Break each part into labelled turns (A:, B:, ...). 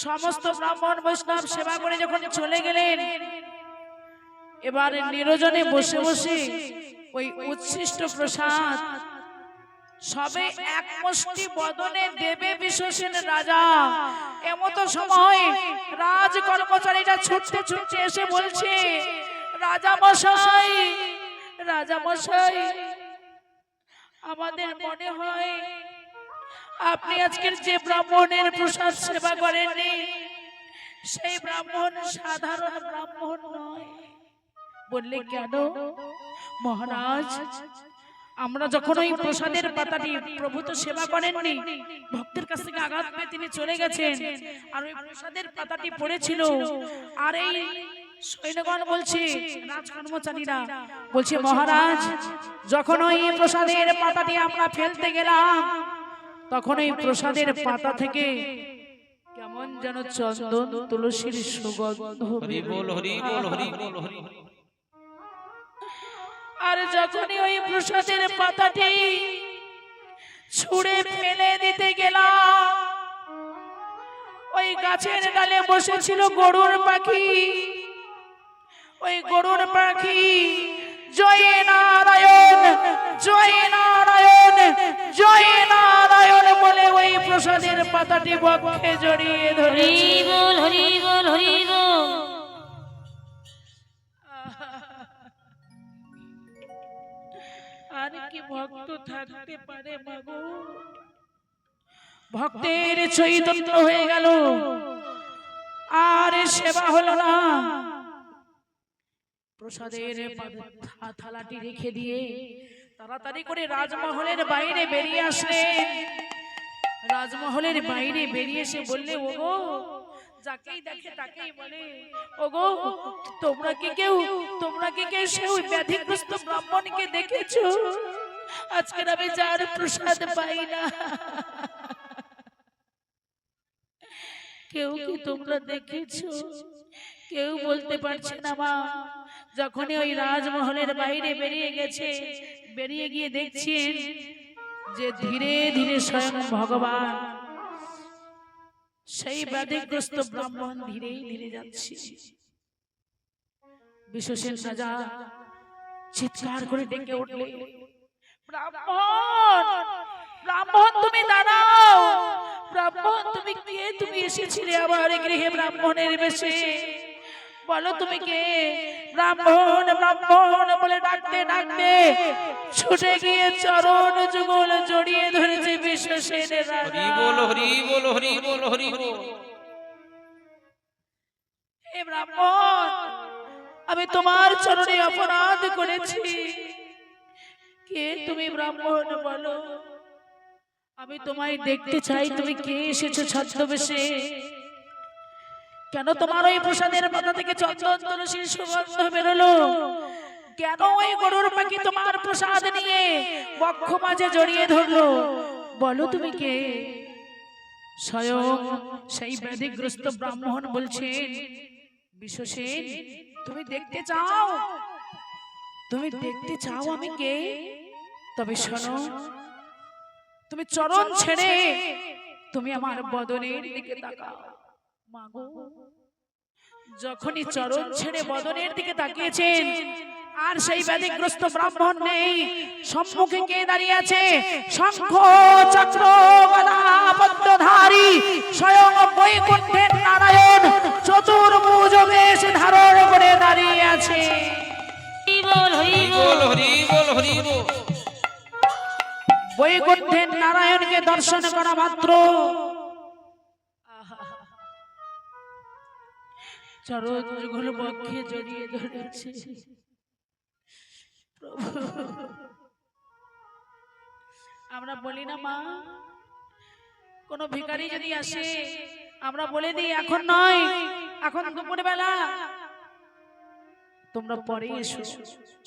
A: সমস্ত ব্রাহ্মণ বৈষ্ণব সেবা করে যখন চলে গেলেন, এবারে নিরজনে বসে বসে ওই উচ্ছিষ্ট প্রসাদ সবে এক মুষ্টি বদনে দেবে বিশ্বসেন রাজা। এমত সময় রাজ কর্মচারীরা ছুটতে ছুটতে এসে বলছে, রাজা মশাই, রাজা মশাই, আমাদের মনে হয় আপনি আজকের যে ব্রাহ্মণের প্রসাদ সেবা করেননি সেই ব্রাহ্মণ সাধারণ ব্রাহ্মণ নয়। বললে কেন? মহারাজ, আমরা যখন ওই প্রসাদের পাতাটি, প্রভু তো সেবা করেননি, ভক্তের কাছ থেকে আঘাত পেয়ে তিনি চলে গেছেন, আর ওই প্রসাদের পাতাটি পড়েছিল, আর এই সৈন্যগণ বলছে, রাজ কর্মচারীরা বলছে, মহারাজ যখন ওই প্রসাদের পাতাটি আমরা ফেলতে গেলাম তখন ওই প্রসাদের পাতা থেকে কেমন যেন চন্দন তুলসীর সুগন্ধ,
B: হরি বল হরি বল হরি বল হরি।
A: আর যখনই ওই প্রসাদের পাতাটি ছুঁড়ে ফেলে দিতে গেলাম, ওই গাছের ডালে বসেছিল গরুর পাখি। ওই গরুর পাখি জয় নারায়ণ, জয় নারায়ণ, জয় নারায়ণ বলে ওই প্রসাদের পাতাটি বক্ষে জড়িয়ে ধরে,
C: হরি বল হরি বল হরি বল।
A: আর কি ভক্ত থাকতে পারে মাগো? ভক্তের চৈতন্য হয়ে গেল, আর সেবা হলো না। প্রসাদের থালাটি রেখে দিয়ে তাড়াতাড়ি করে রাজমহলের বাইরে বেরিয়ে আসলেন। রাজমহলের বাইরে বেরিয়ে এসে বললে, ওগো, যাকেই দেখে তাকেই বলে, ওগো, তোমরা কি কেউ সেই ব্যাধিগ্রস্ত ব্রাহ্মণকে দেখেছো? আজকের আমি যার প্রসাদ পাই না, কেউ কি তোমরা দেখেছো? কেউ বলতে পারছে না মা। যখনই ওই রাজমহলের বাইরে বেরিয়ে গেছে, বেরিয়ে গিয়ে দেখছেন যে ধীরে ধীরে স্বয়ং ভগবান সেই ব্যাধিগ্রস্ত ব্রাহ্মণ ধীরে ধীরে যাচ্ছে। বিশ্বসেন রাজা চিৎকার করে ডেকে উঠলে, ব্রাহ্মণ, ব্রাহ্মণ তুমি দাঁড়াও, ব্রাহ্মণ তুমি কে? তুমি এসেছিলে আমার গৃহে ব্রাহ্মণের বেশে, বলো তুমি কে? ব্রাহ্মণ, ব্রাহ্মণ বলে ডাকতে ডাকতে ছুটে গিয়ে চরণ যুগল জড়িয়ে ধরেছে বিশ্বসেনের রাজা।
B: হরি বল হরি বল হরি বল হরি বল।
A: হে ব্রাহ্মণ, আমি তোমার চরণে অপরাধ করেছি, কে তুমি ব্রাহ্মণ বলো? আমি তোমায় দেখতে চাই, তুমি কে এসেছো ছদ্মবেশে? কেন তোমার ওই প্রসাদের পাতা থেকে চন্দন তুলসীর সুগন্ধ বেরোলো? কেন ওই গরুর পাখি তোমার প্রসাদ নিয়ে বক্ষ মাঝে জড়িয়ে ধরলো? বলো তুমি কে? স্বয়ং সেই ব্যাধিগ্রস্ত ব্রাহ্মণ বলছেন, বিশ্বসেন, তুমি দেখতে চাও, তুমি দেখতে চাও আমি কে? তবে শোনো, তুমি চরণ ছেড়ে তুমি আমার বদনের দিকে তাকাও। মাগো, যখনই চরণ ছেড়ে বদনের দিকে তাকিয়েছেন, আর সেই ব্যাধিগ্রস্ত ব্রাহ্মণ নেই, সম্মুখে কে দাঁড়িয়ে আছে? শঙ্খ চক্র গদা পদ্মধারী স্বয়ং বৈকুণ্ঠের নারায়ণ চতুর্ভুজ বেশ ধারণ করে দাঁড়িয়ে আছে।
C: হরি বল হরি বল
B: হরি বল হরি বল।
A: বৈকুণ্ঠের নারায়ণকে দর্শন করা মাত্র চরণ যুগল বক্ষে জড়িয়ে ধরেছে। আমরা বলি না মা, কোন ভিখারি যদি আসে আমরা বলে দিই এখন নয়, এখন দুপুর বেলা, তোমরা পরে এসো।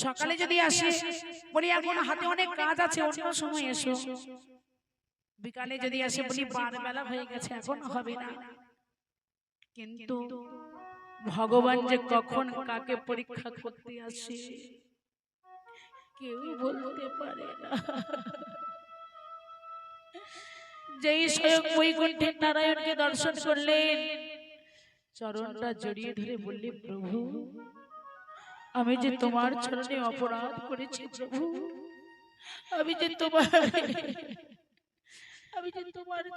A: সকালে যদি আসে বলি এখন হাতে অনেক কাজ আছে, অন্য সময় এসো। বিকালে যদি আসে বলি বার বেলা হয়ে গেছে, এখন হবে না। কিন্তু ভগবান যে কখন কাকে পরীক্ষা করতে আসে কেউ বলতে পারে না। যেই স্বয়ং বৈকুণ্ঠের নারায়ণকে দর্শন করলেন, চরণটা জড়িয়ে ধরে বললে, প্রভু আমি যে তোমার চরণে অপরাধ করেছি প্রভু, আমি যে তোমার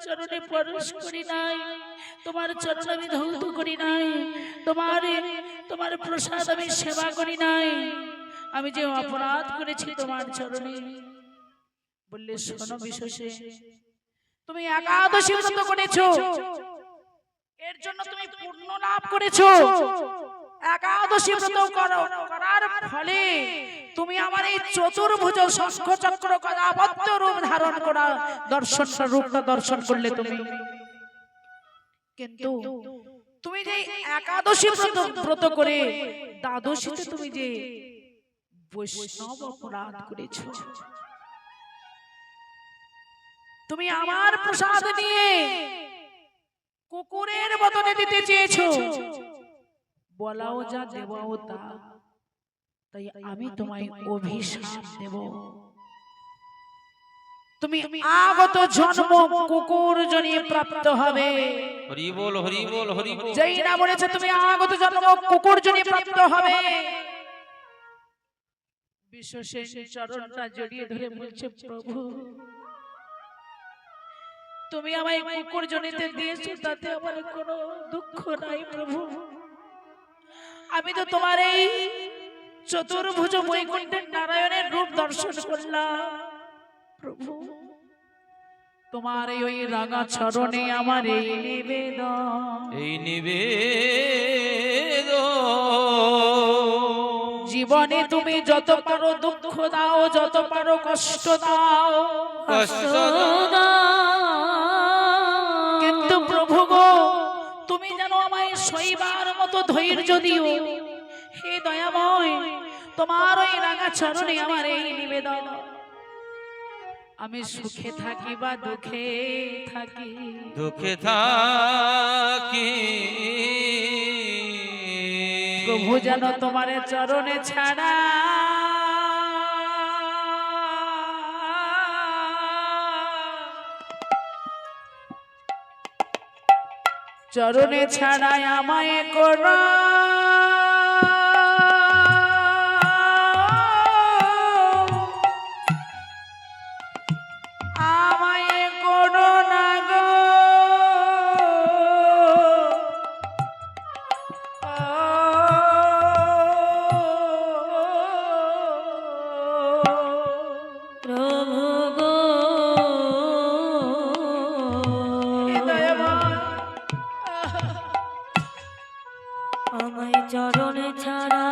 A: চরণে পরশ করি নাই, তোমার চরণ আমি ধৌত করি নাই, তোমার প্রসাদ আমি সেবা করি নাই, আমি যে অপরাধ করেছি তোমার চরণে। বললে, শোনো বিশ্বসে, তুমি একাদশী ব্রত করেছো, এর জন্য তুমি পূর্ণ লাভ করেছো। একাদশী ব্রত করার ফলে তুমি আমার এই চতুর্ভুজ শঙ্খ চক্র গদাবদ্ধ রূপ ধারণ করা রূপটা দর্শন করলে তুমি। কিন্তু তুমি যে একাদশী ব্রত করে দ্বাদশীতে তুমি যে বৈষ্ণব অপরাধ করেছো, তুমি আমার প্রসাদ নিয়ে কুকুরের বদলে দিতে চেয়েছো, বলাও যা দেবও তা, তাই আমি তোমায় অভিশাপ দেব। তুমি আগত জন্ম কুকুর জনিয়ে প্রাপ্ত হবে।
B: হরি বল হরি বল হরি বল।
A: যেই না বলেছে তুমি আগত জন্ম কুকুর জনিয়ে প্রাপ্ত হবে, বিশ্বসেন চরণটা জড়িয়ে ধরে বলছে, প্রভু তুমি আমায় কুকুর জনিতে দিয়েছো, তাতে আমার কোনো দুঃখ নাই প্রভু। আমি তো তোমার এই চতুর্ভুজ বৈকুণ্ঠের নারায়ণের রূপ দর্শন করলাম প্রভু, তোমার ওই রাঙা চরণে আমার এই নিবেদন,
B: এই নিবেদন।
A: জীবনে তুমি যত পারো দুঃখ দাও, যত পারো কষ্ট দাও,
B: কষ্ট
A: কিন্তু প্রভু গো, তুমি যেন আমায় সইবার মতো ধৈর্য দিও। হে দয়াময়, তোমার ওই রাঙা চরণে আমার এই নিবেদন। আমি সুখে থাকি বা দুঃখে থাকি,
B: দুঃখে থাকি,
A: প্রভু যেন তোমার চরণে ছাড়া চরণে ছাড়াই আমায় করো, আমায় করো না গো।
C: প্রভু গো আমায় চরণে ছাড়া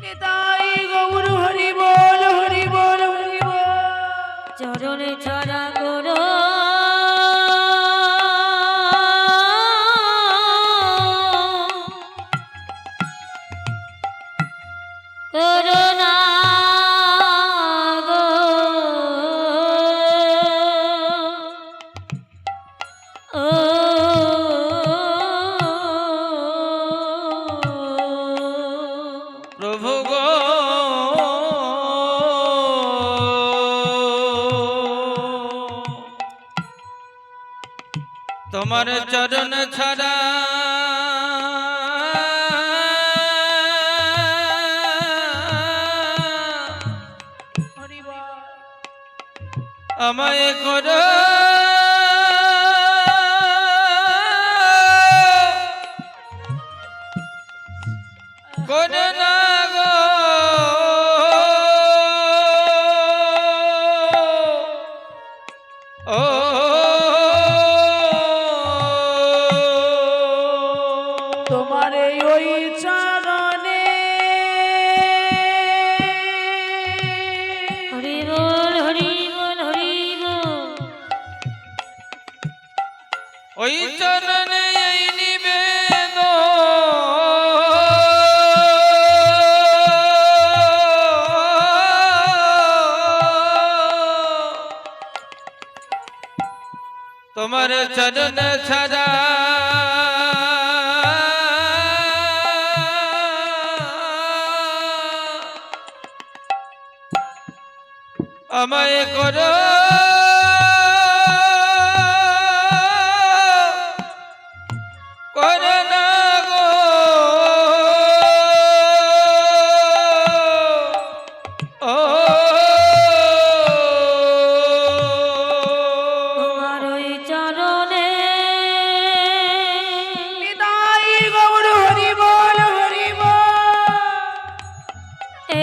A: নিতাই গৌর হরি বল হরি বল হরি বল।
C: চরণে ছাড়া করো করুণা গো ও
B: প্রভু গো তোমার চরণ ছাড়া
A: হরি বল।
B: আমায় করো করুণা গো। ও
A: তোমার এই ওই চরণে
C: হরি বল হরি বল হরি বল
B: ওই চরণে এই নিবেদন। তোমার চরণ ছাড়া আমায় করো করো না গো ও
C: তোমার ওই চরণে
A: নিতাই গৌর হরি বল হরি বল।
C: এ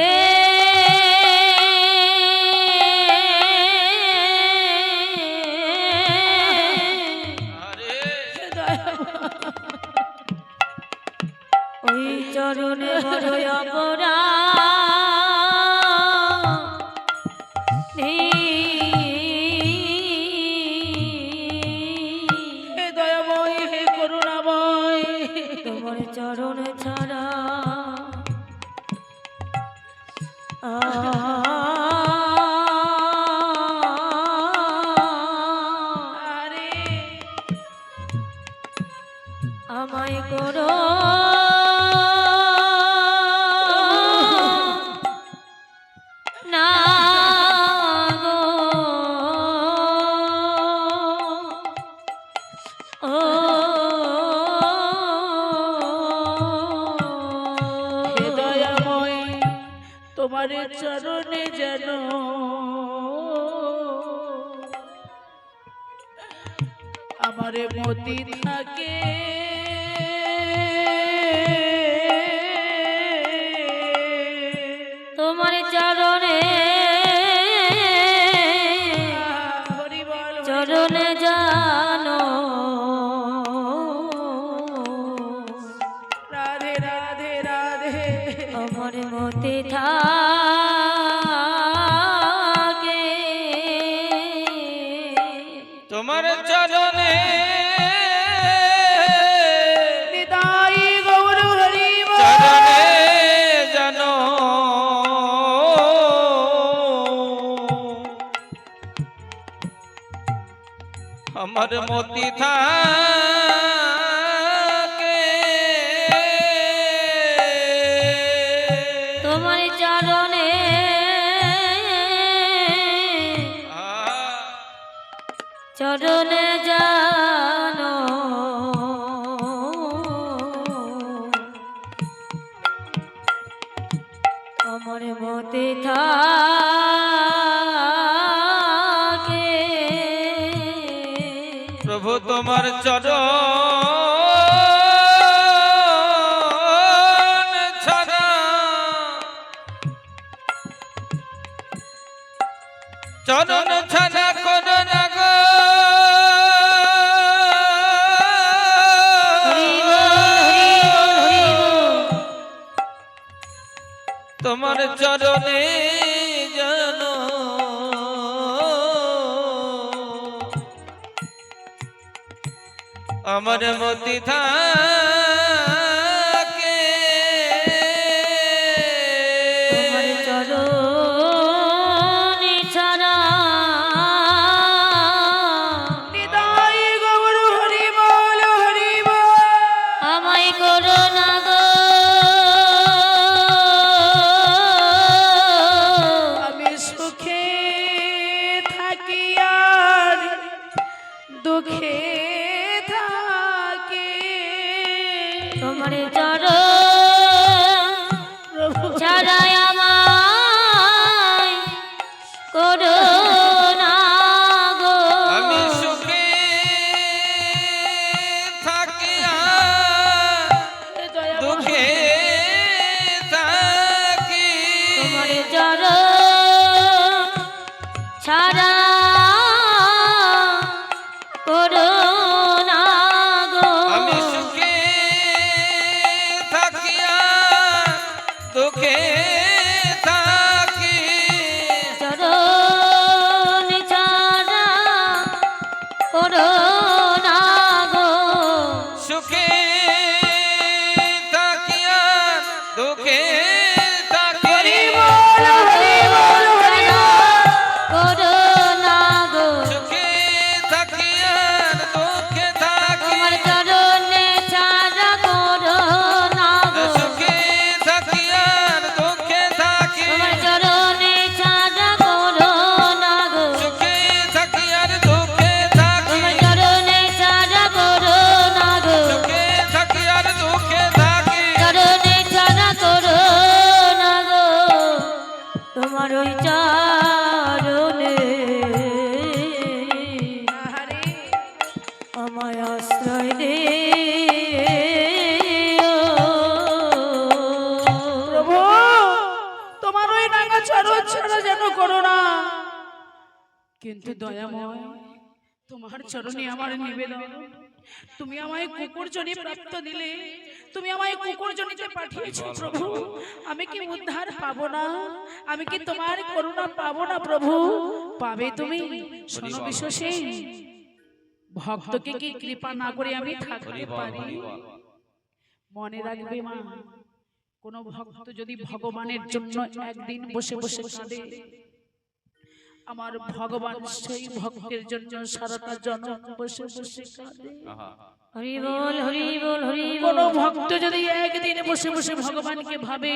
B: আরে
C: ওই চরণে বড় অপরাধ
A: হে দয়াময় হে করুণাময়,
C: তোমার চরণ ছাড়া
A: আরে
C: আমায় করো না গো ও
A: হে দয়াময়, তোমার চরণে যেন আমার মতি থাকে।
C: তোমার চরণে
A: হরি বল
C: চরণে জানো
A: রাধে রাধে রাধে।
C: আমার মতে থাকে
B: তোমার চরণে
A: নিতাই গৌর হরি বল।
B: চরণে জানো আমার মতি থাকে
C: তোমার চরণে চরণে জানো আমার মতে থাকে
B: প্রভু তোমার চরণ ছাড়া চরণ ছাড়া করো না গো
C: হরি বল, হরি বল, হরি বল।
B: তোমার চরণে জানো আমার মতি থাকে
C: তোমার চরণ ছাড়া
A: নিতাই গৌর হরি বল হরি বল।
C: আমায় করো না গো
A: আমি সুখে থাকি আর দুঃখে থাকি।
C: তোমার চরণ
A: প্রভু
C: ছাড়া আমায় করো না গো
B: আমি সুখে থাকি
A: হে দয়াময়,
B: দুঃখে থাকি
C: তোমার চরণ ছাড়া করো না গো
B: আমি সুখে থাকি দুঃখে থাকি
C: চরণ ছাড়া করো না গো
B: সুখে থাকি দুঃখে থাকি
A: হরি বল হরি বল হরি বল।
C: করো না গো
B: সুখে থাকি
A: কিন্তু দয়াময়, তোমার চরণে আমার নিবেদন, তুমি আমায় কুকুর জনি প্রাপ্ত দিলে, তুমি আমায় কুকুর জনিতে পাঠিয়েছো প্রভু, আমি কি উদ্ধার পাবো না? আমি কি তোমার করুণা পাবো না প্রভু? পাবে তুমি, শোনো বিশ্বসী, ভক্তকে কি কৃপা না করে আমি থাকতে পারি? মনে রাখবে মা, কোন ভক্ত যদি ভগবানের জন্য একদিন বসে বসে কাঁদে, আমার ভগবান সেই ভক্তের জন্য সারাটা জন্ম বসে বসে কাঁদে।
C: হরি বল হরি বল হরি
A: কোন
C: বল।
A: ভক্ত যদি একদিন বসে বসে ভগবানকে ভাবে,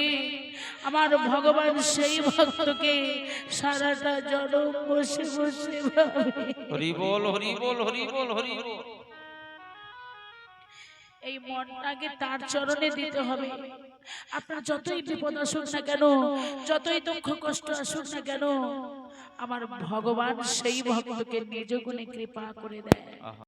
A: আমার ভগবান সেই ভক্তকে সারাটা জন্ম বসে বসে ভাবে।
B: হরি বল হরি বল হরি বল হরি বল।
A: এই মনটাকে তার চরণে দিতে হবে। আপনার যতই বিপদ আসুক না কেন, যতই দুঃখ কষ্ট আসুক না কেন, আমার ভগবান সেই ভক্তকে নিজ গুণে কৃপা করে দেয়।